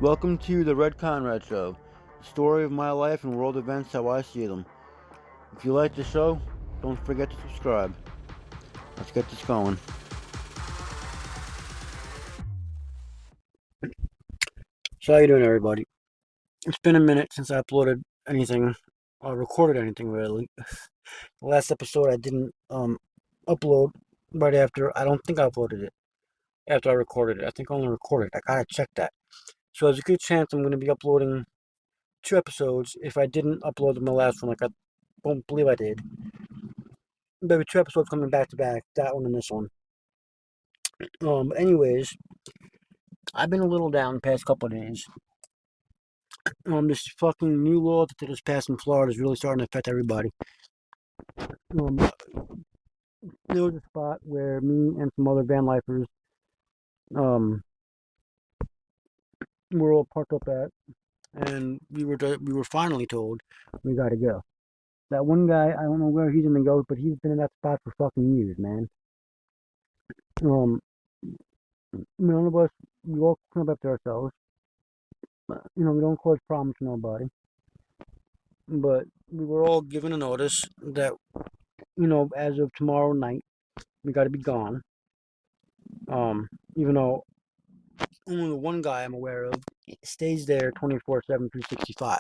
Welcome to the Red Conrad Show, the story of my life and world events how I see them. If you like the show, don't forget to subscribe. Let's get this going. So how you doing, everybody? It's been a minute since I uploaded anything, or recorded anything really. The last episode I didn't upload right after. I don't think I uploaded it after I recorded it. I think I only recorded it. I gotta check that. So there's a good chance I'm going to be uploading 2 episodes if I didn't upload the last one, like I don't believe I did. There'll be 2 episodes coming back to back, that one and this one. Anyways, I've been a little down the past couple of days. This fucking new law that they just passed in Florida is really starting to affect everybody. Um, there was a spot where me and some other van lifers, um, were all parked up at, and we were finally told we gotta go. That one guy, I don't know where he's gonna go, but he's been in that spot for fucking years, man. Um, None of us, we all come up after ourselves. We don't cause problems to nobody. But we were all given a notice that, as of tomorrow night, we got to be gone. Even though only the one guy I'm aware of stays there 24/7, 365.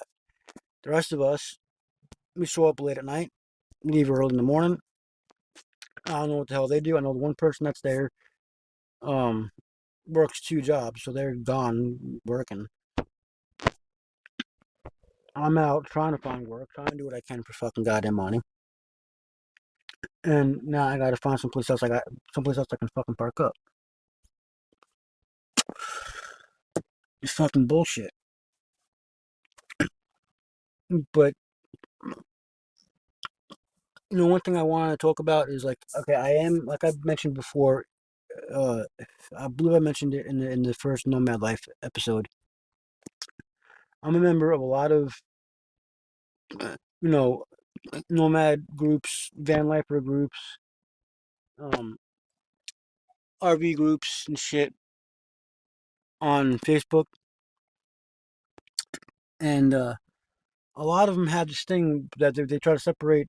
The rest of us, we show up late at night, leave early in the morning. I don't know what the hell they do. I know the one person that's there um, works 2 jobs, so they're gone working. I'm out trying to find work, trying to do what I can for fucking goddamn money. And now I gotta find someplace else. I got someplace else I can fucking park up. It's fucking bullshit. But one thing I want to talk about is okay, I am like I've mentioned before. Uh, I believe I mentioned it in the first Nomad Life episode. I'm a member of a lot of you know nomad groups, van lifer groups, um, RV groups and shit on Facebook, and a lot of them have this thing that they try to separate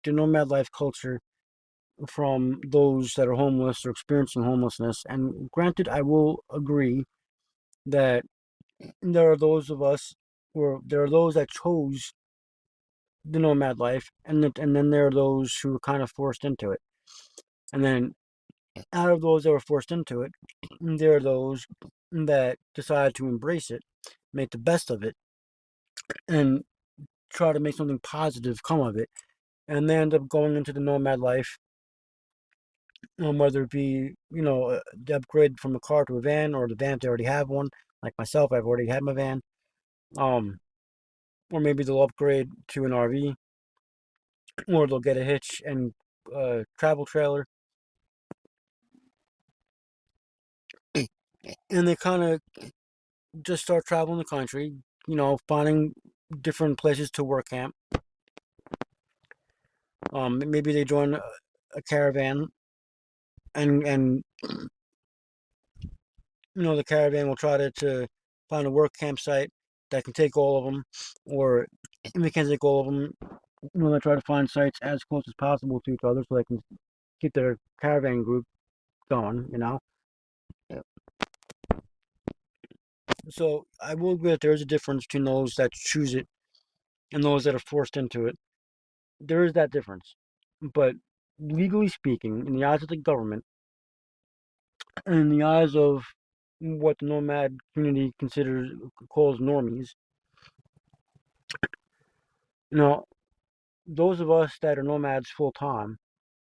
the nomad life culture from those that are homeless or experiencing homelessness. And granted, I will agree that there are those of us, or there are those that chose the nomad life, and then there are those who were kind of forced into it. And then out of those that were forced into it, there are those that decide to embrace it, make the best of it, and try to make something positive come of it. And they end up going into the nomad life, whether it be, the upgrade from a car to a van, or the van if they already have one. Like myself, I've already had my van. Um, or maybe they'll upgrade to an RV, or they'll get a hitch and travel trailer, and they kind of just start traveling the country, finding different places to work camp. Maybe they join a caravan, and the caravan will try to find a work campsite that can take all of them, or if they can't take all of them, they try to find sites as close as possible to each other so they can keep their caravan group going. Yeah. So I will agree that there is a difference between those that choose it and those that are forced into it. There is that difference. But legally speaking, in the eyes of the government, and in the eyes of what the nomad community calls normies, you know, those of us that are nomads full time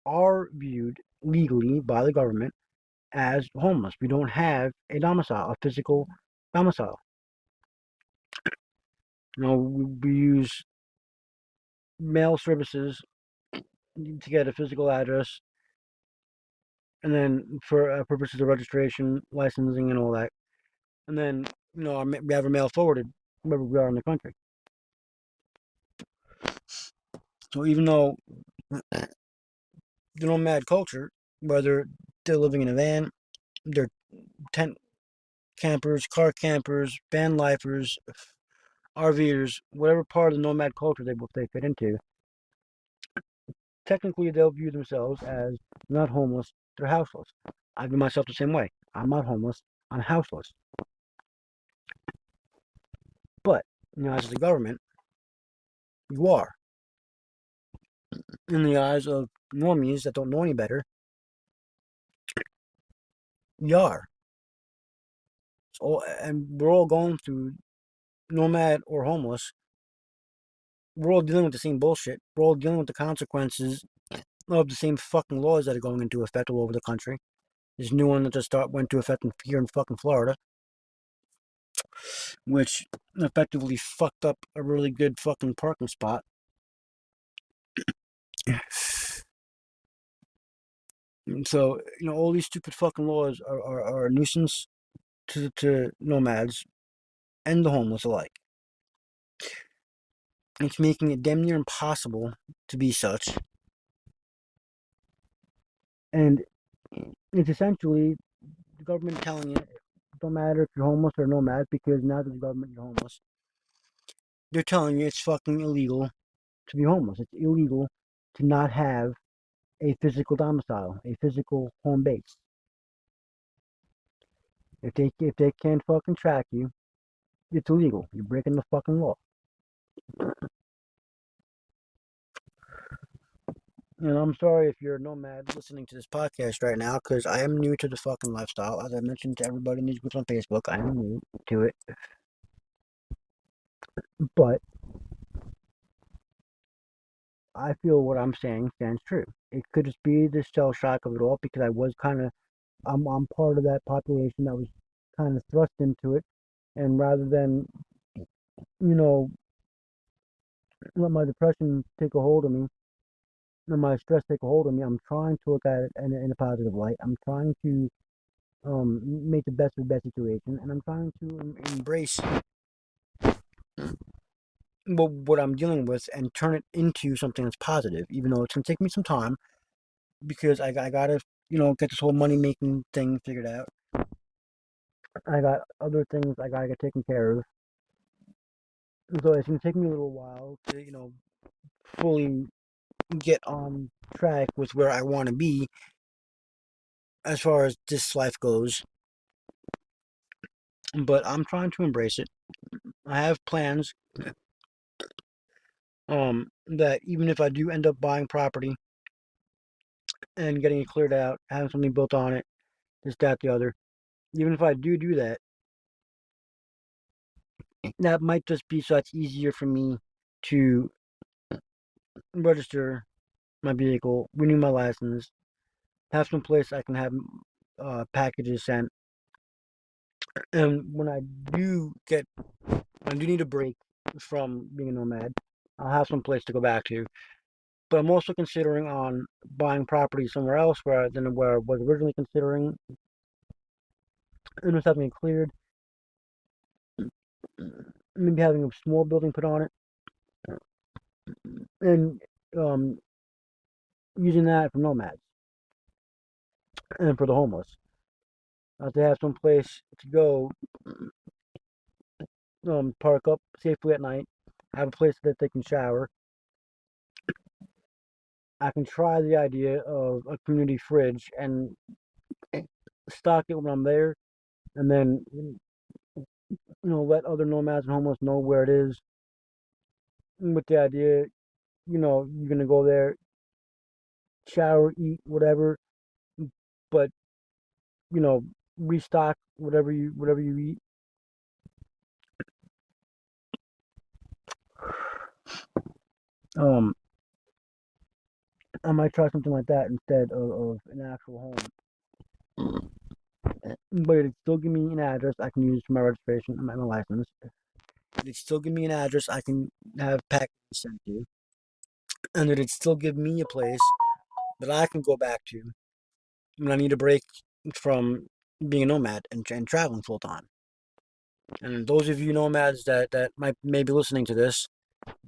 are viewed legally by the government as homeless. We don't have a domicile, a physical domicile. We use mail services to get a physical address, and then for purposes of registration, licensing, and all that. And then, we have our mail forwarded wherever we are in the country. So even though the nomad culture, whether they're living in a van, they're tent campers, car campers, van lifers, RVers, whatever part of the nomad culture they fit into, technically they'll view themselves as not homeless, they're houseless. I view myself the same way. I'm not homeless, I'm houseless. But, as the government, you are. In the eyes of normies that don't know any better, you are. So, and we're all going through, nomad or homeless, we're all dealing with the same bullshit. We're all dealing with the consequences of the same fucking laws that are going into effect all over the country. This new one that just went into effect here in fucking Florida, which effectively fucked up a really good fucking parking spot. So, all these stupid fucking laws are a nuisance to nomads and the homeless alike. It's making it damn near impossible to be such. And it's essentially the government telling you, it don't matter if you're homeless or nomad, because now that the government you're homeless, they're telling you it's fucking illegal to be homeless. It's illegal to not have a physical domicile, a physical home base. If they can't fucking track you, it's illegal. You're breaking the fucking law. And I'm sorry if you're a nomad listening to this podcast right now, because I am new to the fucking lifestyle. As I mentioned to everybody in these groups on Facebook, I am new to it. But I feel what I'm saying stands true. It could just be the shell shock of it all, because I was kind of, I'm part of that population that was kind of thrust into it. And rather than, you know, let my depression take a hold of me, and my stress take a hold of me, I'm trying to look at it in a positive light. I'm trying to make the best of the best situation, and I'm trying to embrace what I'm dealing with and turn it into something that's positive, even though it's going to take me some time, because I got to, get this whole money making thing figured out. I got other things I got to get taken care of. So it's going to take me a little while to, fully get on track with where I want to be as far as this life goes. But I'm trying to embrace it. I have plans, that even if I do end up buying property and getting it cleared out, having something built on it, this, that, the other, even if I do that, that might just be so it's easier for me to register my vehicle, renew my license, have some place I can have packages sent. And when I do need a break from being a nomad, I'll have some place to go back to. But I'm also considering on buying property somewhere else where I was originally considering, and just having it cleared, maybe having a small building put on it, and um, using that for nomads and for the homeless. To have some place to go, park up safely at night, have a place that they can shower. I can try the idea of a community fridge and stock it when I'm there, and then let other nomads and homeless know where it is. With the idea, you're gonna go there, shower, eat, whatever, but you know, restock whatever you eat. Um, I might try something like that instead of an actual home. But it'd still give me an address I can use for my registration and my license. It'd still give me an address I can have packages sent to, and it'd still give me a place that I can go back to when I need a break from being a nomad and traveling full time. And those of you nomads that may be listening to this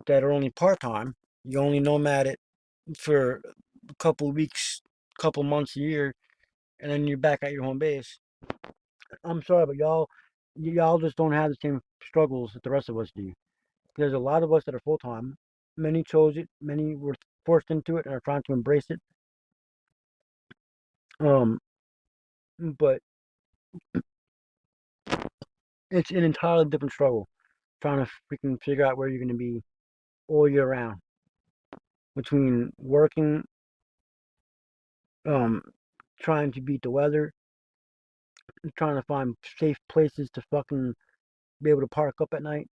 that are only part time, you only nomad it for a couple weeks, couple months, a year, and then you're back at your home base. I'm sorry, but y'all just don't have the same struggles that the rest of us do. There's a lot of us that are full time. Many chose it. Many were forced into it and are trying to embrace it. Um, but it's an entirely different struggle trying to freaking figure out where you're going to be all year round between working, um, trying to beat the weather, trying to find safe places to fucking be able to park up at night,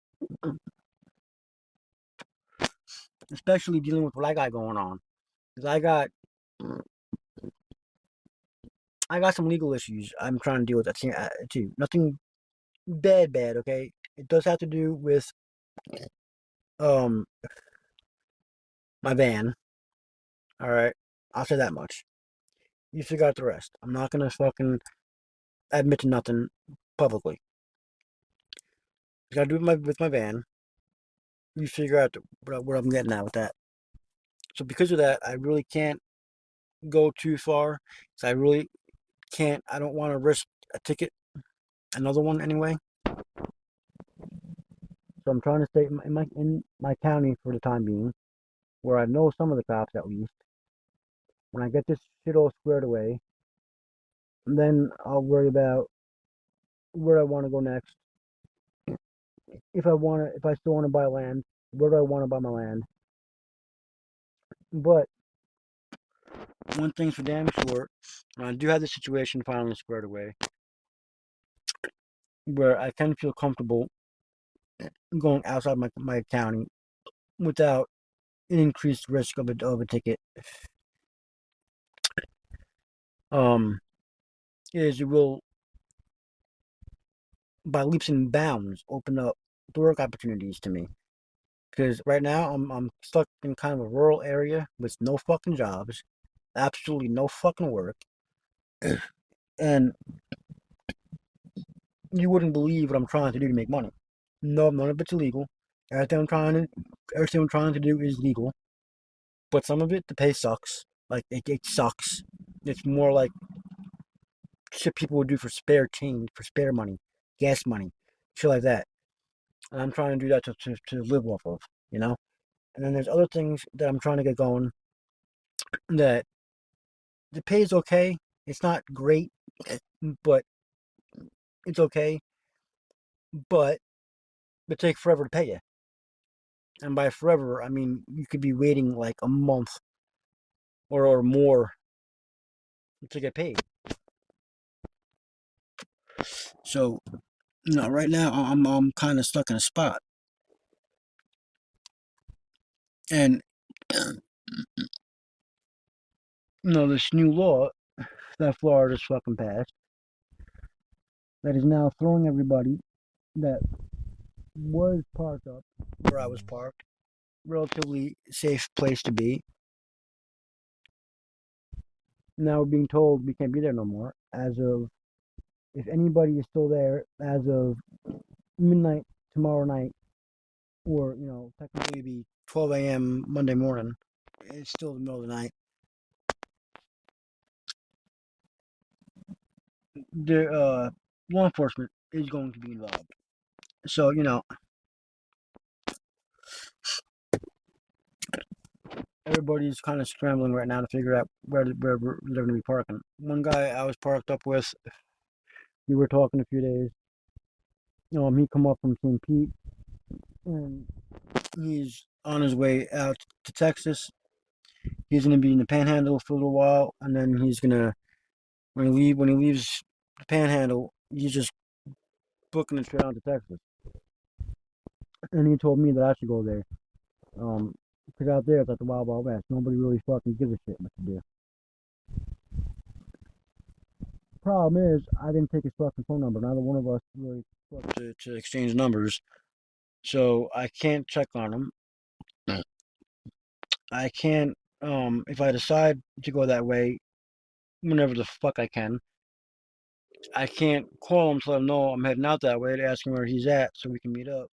especially dealing with what I got going on. Because I got some legal issues I'm trying to deal with too. Nothing bad, okay? It does have to do with um my van, all right? I'll say that much. You figure out the rest. I'm not gonna fucking admit to nothing publicly. I gotta do with my van. You figure out what I'm getting at with that. So because of that, I really can't go too far. So I really can't. I don't want to risk a ticket, another one anyway. So I'm trying to stay in my county for the time being, where I know some of the cops at least. When I get this shit all squared away, then I'll worry about where I want to go next. If I still want to buy land, where do I want to buy my land? But one thing's for damn sure, I do have the situation finally squared away, where I can feel comfortable going outside my county without an increased risk of a ticket. Um, is it will by leaps and bounds open up work opportunities to me. Because right now I'm stuck in kind of a rural area with no fucking jobs, absolutely no fucking work, and you wouldn't believe what I'm trying to do to make money. No, none of it's illegal. Everything I'm trying to do is legal. But some of it, the pay sucks. Like it sucks. It's more like shit people would do for spare change, for spare money, gas money, shit like that. And I'm trying to do that to live off of, you know. And then there's other things that I'm trying to get going that the pay is okay. It's not great, but it's okay. But it takes forever to pay you. And by forever, I mean you could be waiting like a month or more to get paid. So, right now I'm kind of stuck in a spot. And this new law that Florida's fucking passed that is now throwing everybody that was parked up where I was parked, relatively safe place to be. Now we're being told we can't be there no more. As of if anybody is still there as of midnight tomorrow night, or technically it'd be 12 a.m. Monday morning. It's still the middle of the night. The law enforcement is going to be involved. So everybody's kind of scrambling right now to figure out where they're going to be parking. One guy I was parked up with, we were talking a few days. He come up from St. Pete, and he's on his way out to Texas. He's going to be in the Panhandle for a little while, and then he's gonna when he leaves the Panhandle, he's just booking a trip out to Texas. And he told me that I should go there. Because out there it's like the Wild Wild West. Nobody really fucking gives a shit what to do. Problem is, I didn't take his fucking phone number. Neither one of us really to exchange numbers, so I can't check on him. I can't. If I decide to go that way, whenever the fuck I can't call him to let him know I'm heading out that way to ask him where he's at so we can meet up.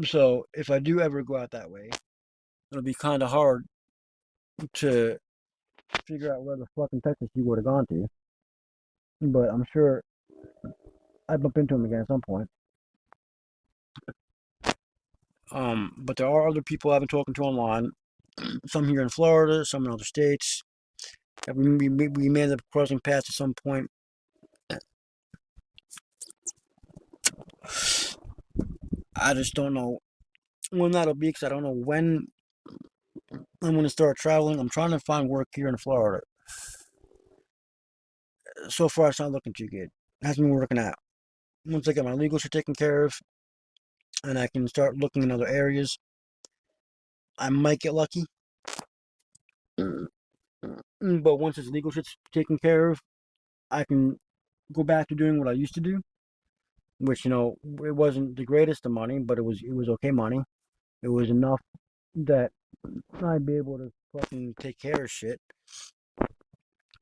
So if I do ever go out that way, it'll be kind of hard to figure out where the fucking Texas you would have gone to. but I'm sure I bump into him again at some point. But there are other people I've been talking to online. Some here in Florida, some in other states. We may end up crossing paths at some point. I just don't know when that'll be because I don't know when I'm going to start traveling. I'm trying to find work here in Florida. So far, it's not looking too good. It hasn't been working out. Once I get my legal shit taken care of and I can start looking in other areas, I might get lucky. But once this legal shit's taken care of, I can go back to doing what I used to do, which it wasn't the greatest of money, but it was okay money. It was enough that I'd be able to fucking take care of shit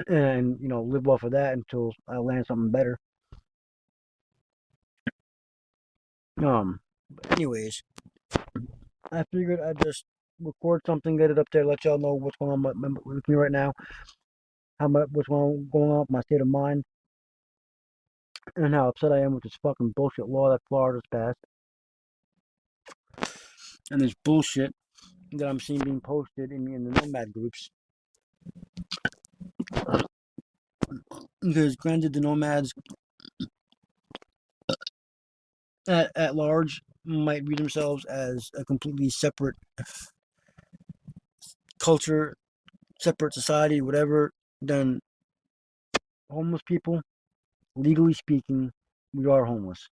and live off of that until I land something better. Anyways, I figured I'd just record something, get it up there, let y'all know what's going on with me right now, what's going on with my state of mind, and how upset I am with this fucking bullshit law that Florida's passed, and this bullshit that I'm seeing being posted in the Nomad groups. Because granted, the Nomads at large might view themselves as a completely separate culture, separate society, whatever, than homeless people. Legally speaking, we are homeless.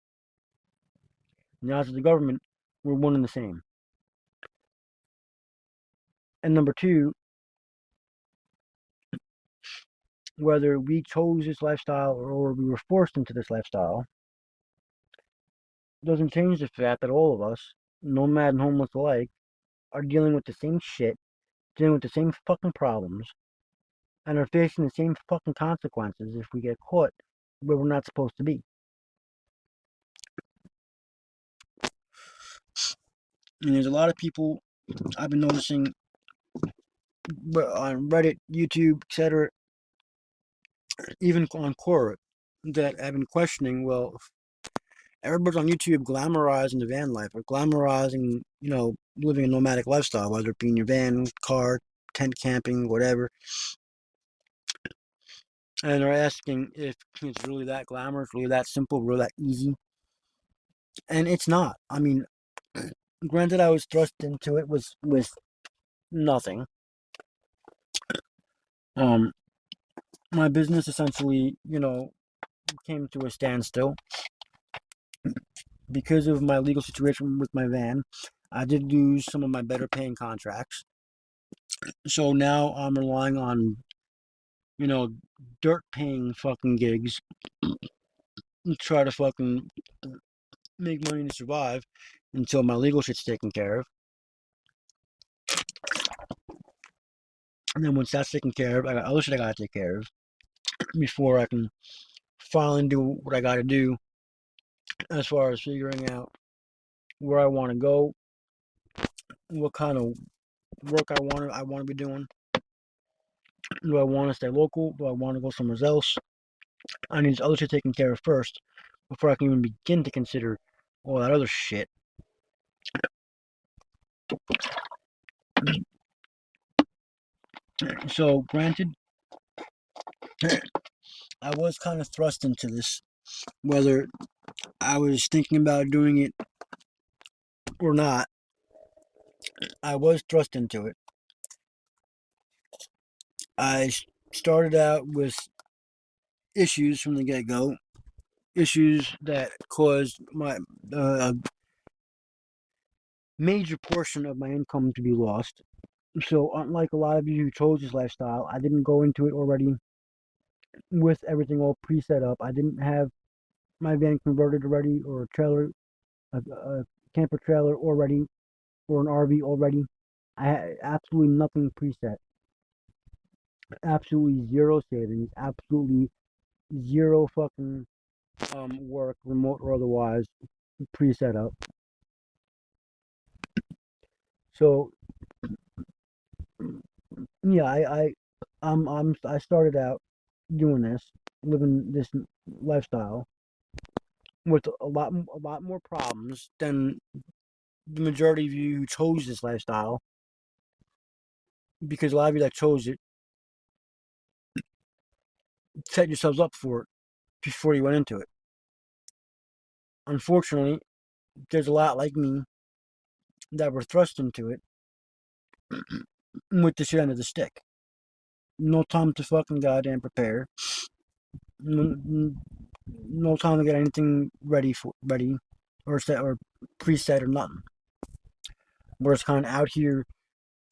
Now, as the government, we're one and the same. And number two, whether we chose this lifestyle or we were forced into this lifestyle, doesn't change the fact that all of us, nomad and homeless alike, are dealing with the same shit, dealing with the same fucking problems, and are facing the same fucking consequences if we get caught where we're not supposed to be. And there's a lot of people I've been noticing on Reddit, YouTube, etc., even on Quora, that have been questioning, well, everybody's on YouTube glamorizing the van life or glamorizing, living a nomadic lifestyle, whether it be in your van, car, tent camping, whatever. And they're asking if it's really that glamorous, really that simple, really that easy. And it's not. I mean, granted, I was thrust into it with nothing. Um, my business essentially, came to a standstill because of my legal situation with my van. I did lose some of my better paying contracts. So now I'm relying on, dirt paying fucking gigs to try to fucking make money to survive until my legal shit's taken care of. And then once that's taken care of, I got other shit I gotta take care of before I can finally do what I gotta do as far as figuring out where I want to go, what kind of work I want to be doing. Do I want to stay local? Do I want to go somewhere else? I need this other shit taken care of first before I can even begin to consider all that other shit. So, granted, I was kind of thrust into this, whether I was thinking about doing it or not. I was thrust into it. I started out with issues from the get go, issues that caused my major portion of my income to be lost. So, unlike a lot of you who chose this lifestyle, I didn't go into it already with everything all pre-set up. I didn't have my van converted already, or a trailer, a camper trailer already, or an RV already. I had absolutely nothing preset. Absolutely zero savings. Absolutely zero fucking work, remote or otherwise, pre-set up. So yeah, I started out doing this. living this lifestyle with a lot more problems than the majority of you who chose this lifestyle, because a lot of you that chose it set yourselves up for it before you went into it. Unfortunately, there's a lot like me that were thrust into it with the shit end of the stick. No time to fucking goddamn prepare. No, no time to get anything ready or set or preset or nothing. We're just kind of out here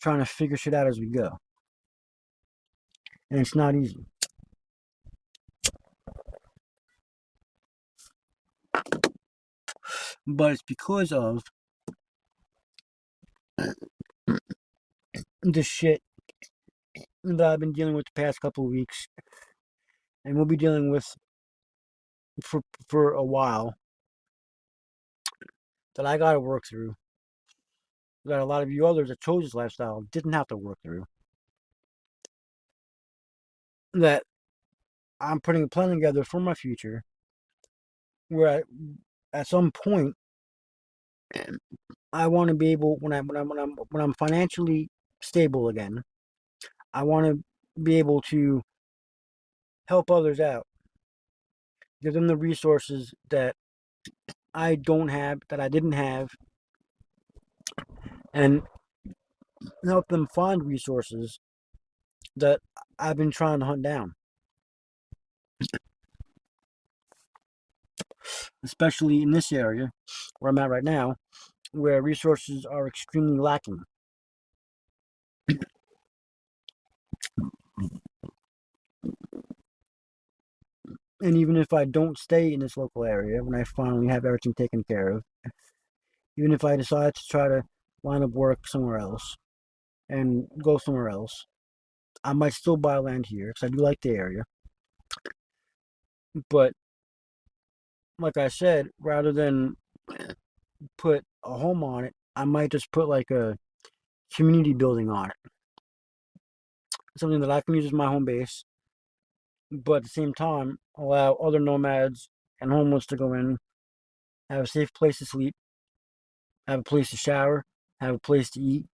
trying to figure shit out as we go, and it's not easy. But it's because of the shit that I've been dealing with the past couple of weeks, and we'll be dealing with for a while, that I got to work through. That a lot of you others that chose this lifestyle didn't have to work through. That I'm putting a plan together for my future, where at some point I want to be able, when I'm financially stable again, I want to be able to help others out, give them the resources that I don't have, that I didn't have, and help them find resources that I've been trying to hunt down, especially in this area where I'm at right now, where resources are extremely lacking. And even if I don't stay in this local area, when I finally have everything taken care of, even if I decide to try to line up work somewhere else and go somewhere else, I might still buy land here because I do like the area. But like I said, rather than put a home on it, I might just put like a community building on it, something that I can use as my home base, but at the same time allow other nomads and homeless to go in, have a safe place to sleep, have a place to shower, have a place to eat.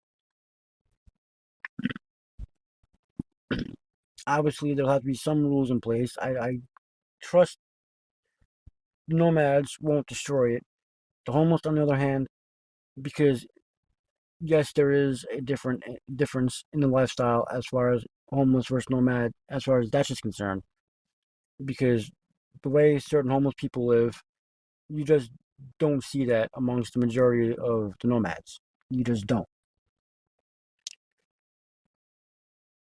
Obviously, there'll have to be some rules in place. I trust nomads won't destroy it. The homeless, on the other hand, because yes, there is a difference in the lifestyle as far as homeless versus nomad, as far as that's just concerned. Because the way certain homeless people live, you just don't see that amongst the majority of the nomads. You just don't.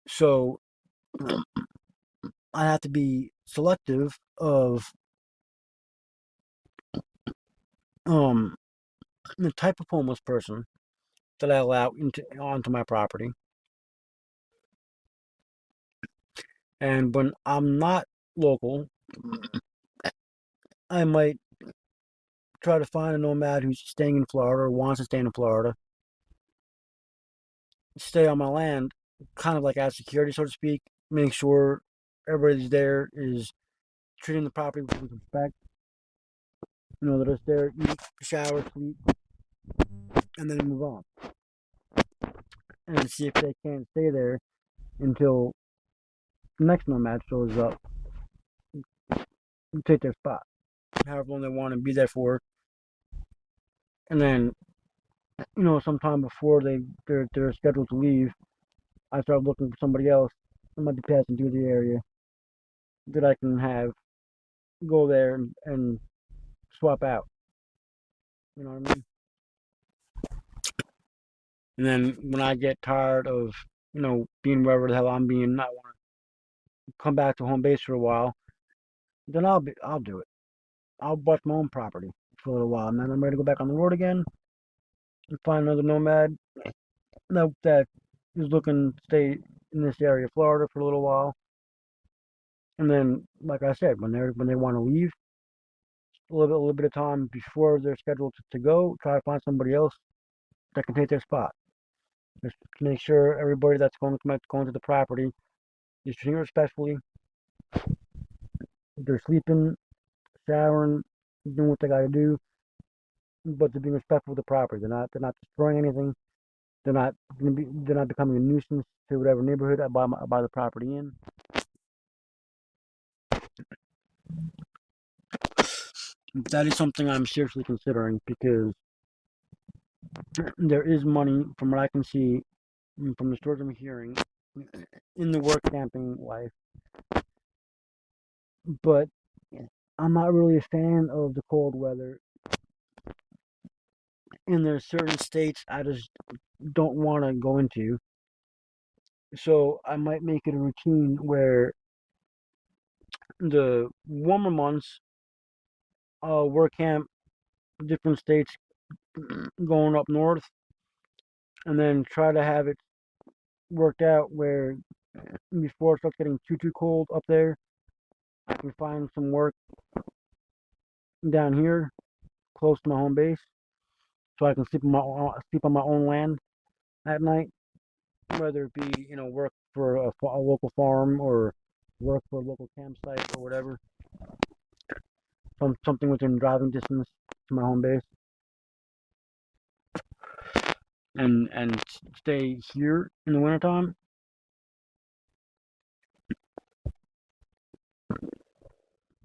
So I have to be selective of um the type of homeless person that I allow into onto my property. And when I'm not local, I might try to find a nomad who's staying in Florida or wants to stay in Florida, stay on my land, kind of like as security, so to speak, make sure everybody's there is treating the property with respect. They're just there, eat, shower, sleep, and then move on. And see if they can't stay there until the next nomad shows up and take their spot, however long they want to be there for. And then, sometime before they're scheduled to leave, I start looking for somebody else that might be passing through the area that I can have go there and swap out. You know what I mean? And then when I get tired of, being wherever the hell I'm being, I want to come back to home base for a while, then I'll do it. I'll bust my own property for a little while, and then I'm ready to go back on the road again and find another nomad that is looking to stay in this area of Florida for a little while. And then, like I said, when they want to leave, a little bit of time before they're scheduled to go, try to find somebody else that can take their spot. Just make sure everybody that's going to the property is treating respectfully, They're sleeping, showering, doing what they got to do, but they're being respectful of the property. They're not destroying anything. They're not becoming a nuisance to whatever neighborhood I buy the property in. That is something I'm seriously considering because there is money, from what I can see, from the stories I'm hearing, in the work camping life. But I'm not really a fan of the cold weather. And there's certain states I just don't want to go into. So I might make it a routine where the warmer months I'll work camp different states going up north, and then try to have it worked out where before it starts getting too cold up there, I can find some work down here close to my home base, so I can sleep on my own land at night, whether it be work for a local farm or work for a local campsite or whatever, something within driving distance to my home base, and stay here in the wintertime.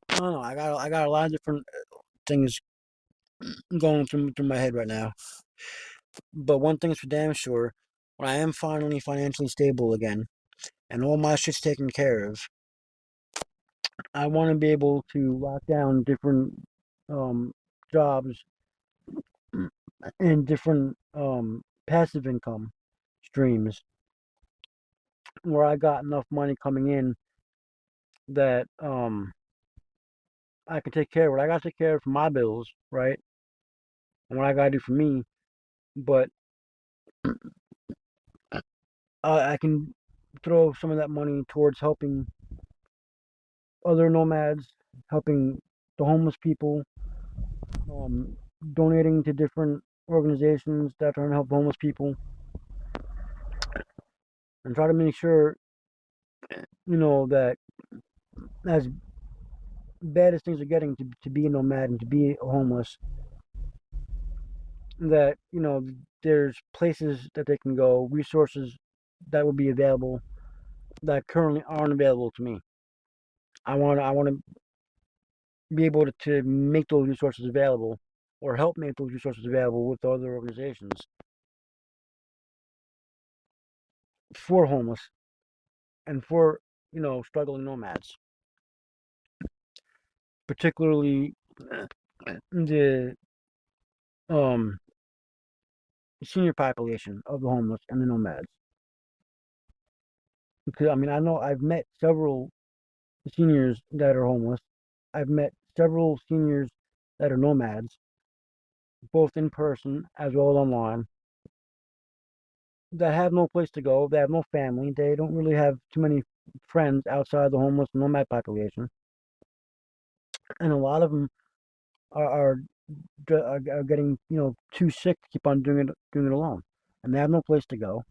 I don't know. I got a lot of different things going through my head right now. But one thing's for damn sure, when I am finally financially stable again and all my shit's taken care of, I want to be able to lock down different um, jobs and different passive income streams where I got enough money coming in that I can take care of what I got to take care of for my bills, right? And what I got to do for me, but I can throw some of that money towards helping other nomads, helping the homeless people, um, donating to different organizations that are trying to help homeless people, and try to make sure that as bad as things are getting to be a nomad and to be homeless, that there's places that they can go, resources that will be available that currently aren't available to me. I want to be able to make those resources available or help make those resources available with other organizations for homeless and for struggling nomads, particularly the um senior population of the homeless and the nomads. Because I mean, I know I've met several seniors that are homeless. I've met several seniors that are nomads, both in person as well as online, that have no place to go. They have no family. They don't really have too many friends outside the homeless nomad population, and a lot of them are are getting too sick to keep on doing it alone, and they have no place to go.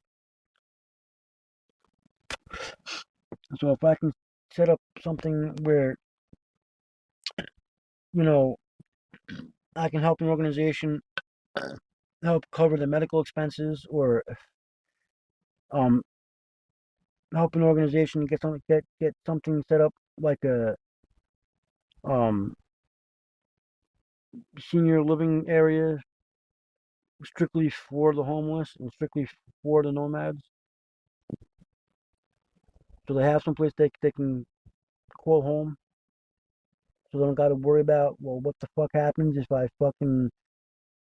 So if I can set up something where you know I can help an organization help cover the medical expenses, or um help an organization get something set up like a um senior living area strictly for the homeless and strictly for the nomads, so they have some place they can call home, so they don't got to worry about, well, what the fuck happens if I fucking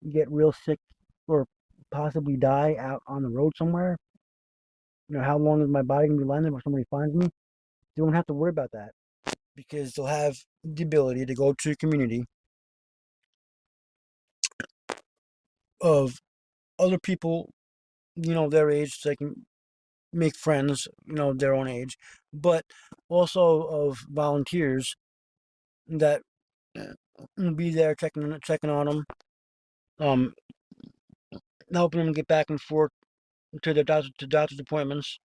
get real sick or possibly die out on the road somewhere. How long is my body gonna be lying there before somebody finds me? They won't have to worry about that because they'll have the ability to go to a community of other people, their age, so they can make friends, their own age, but also of volunteers that will be there checking on them, um, helping them get back and forth to their doctor's appointments.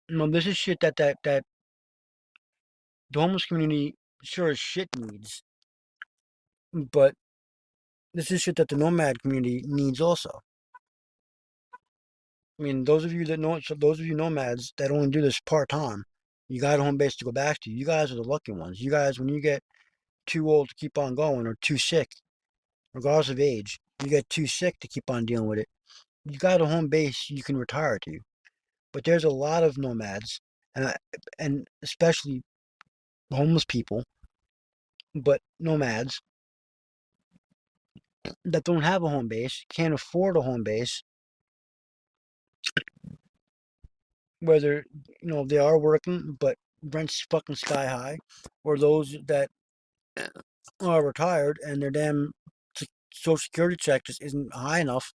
This is shit that the homeless community sure as shit needs, but this is shit that the nomad community needs also. I mean, those of you that know, so those of you nomads that only do this part time, you got a home base to go back to. You guys are the lucky ones. You guys, when you get too old to keep on going or too sick, regardless of age, you get too sick to keep on dealing with it, you got a home base you can retire to. But there's a lot of nomads, and and especially homeless people, but nomads that don't have a home base, can't afford a home base, whether they are working but rent's fucking sky high, or those that are retired and their damn social security check just isn't high enough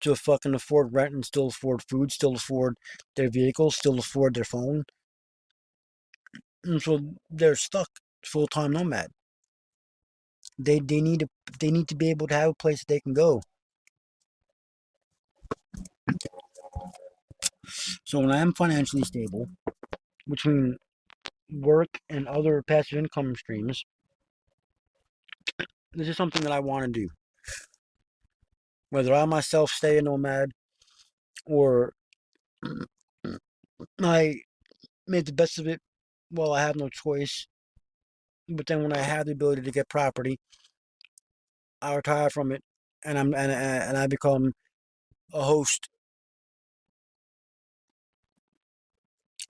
to fucking afford rent and still afford food, still afford their vehicles, still afford their phone. And so they're stuck full time nomad. They need to be able to have a place that they can go. So when I am financially stable between work and other passive income streams, this is something that I want to do. Whether I myself stay a nomad or I make the best of it while I have no choice. But then when I have the ability to get property, I retire from it and I become a host.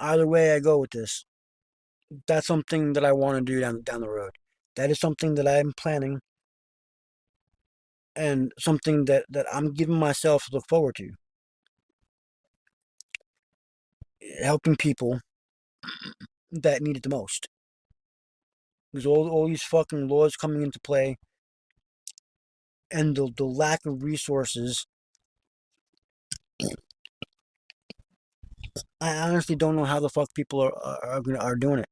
Either way I go with this, that's something that I want to do down the road. That is something that I'm planning and something that I'm giving myself to look forward to. Helping people that need it the most. Because all these fucking laws coming into play and the lack of resources, I honestly don't know how the fuck people are doing it.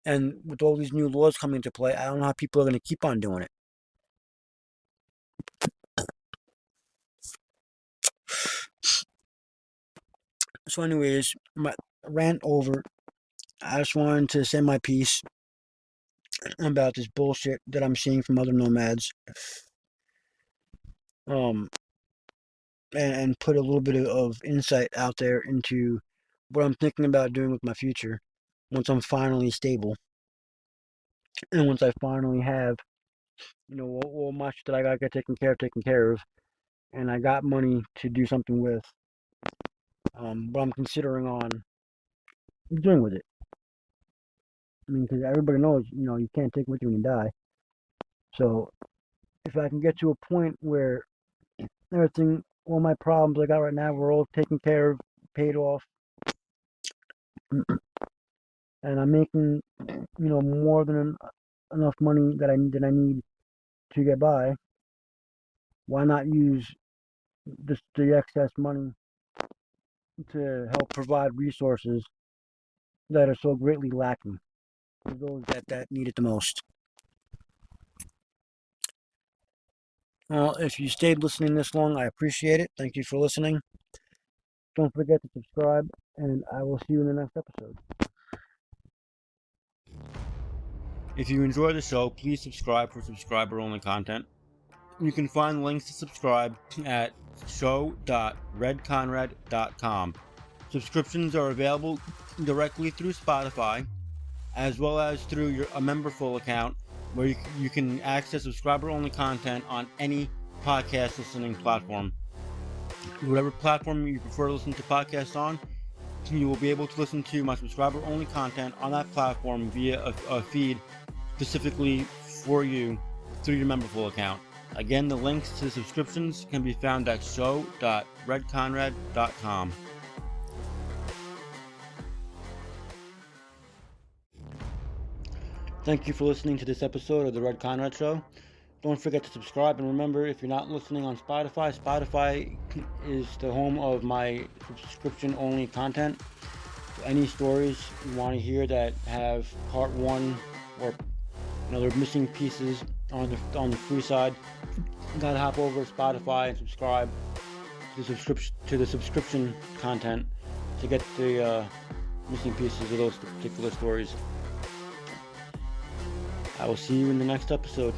And with all these new laws coming into play, I don't know how people are going to keep on doing it. So, anyways, my rant over. I just wanted to say my piece about this bullshit that I'm seeing from other nomads. Um, and put a little bit of insight out there into what I'm thinking about doing with my future once I'm finally stable and once I finally have, all much that I got to get taken care of, and I got money to do something with. What I'm considering on doing with it. I mean, because everybody knows, you can't take with you when you die. So if I can get to a point where everything, all my problems I got right now, were all taken care of, paid off, and I'm making, more than enough money that I need to get by. Why not use the excess money to help provide resources that are so greatly lacking for those that need it the most? Well, if you stayed listening this long, I appreciate it. Thank you for listening. Don't forget to subscribe, and I will see you in the next episode. If you enjoy the show, please subscribe for subscriber-only content. You can find links to subscribe at show.redconrad.com. Subscriptions are available directly through Spotify, as well as through a Memberful account, where you can access subscriber-only content on any podcast listening platform. Whatever platform you prefer to listen to podcasts on, you will be able to listen to my subscriber-only content on that platform via a feed specifically for you through your Memberful account. Again, the links to the subscriptions can be found at show.redconrad.com. Thank you for listening to this episode of The Red Conrad Show. Don't forget to subscribe, and remember, if you're not listening on Spotify, Spotify is the home of my subscription-only content. So any stories you want to hear that have part one or they're missing pieces on the free side, you gotta hop over to Spotify and subscribe to the subscription content to get the missing pieces of those particular stories. I will see you in the next episode.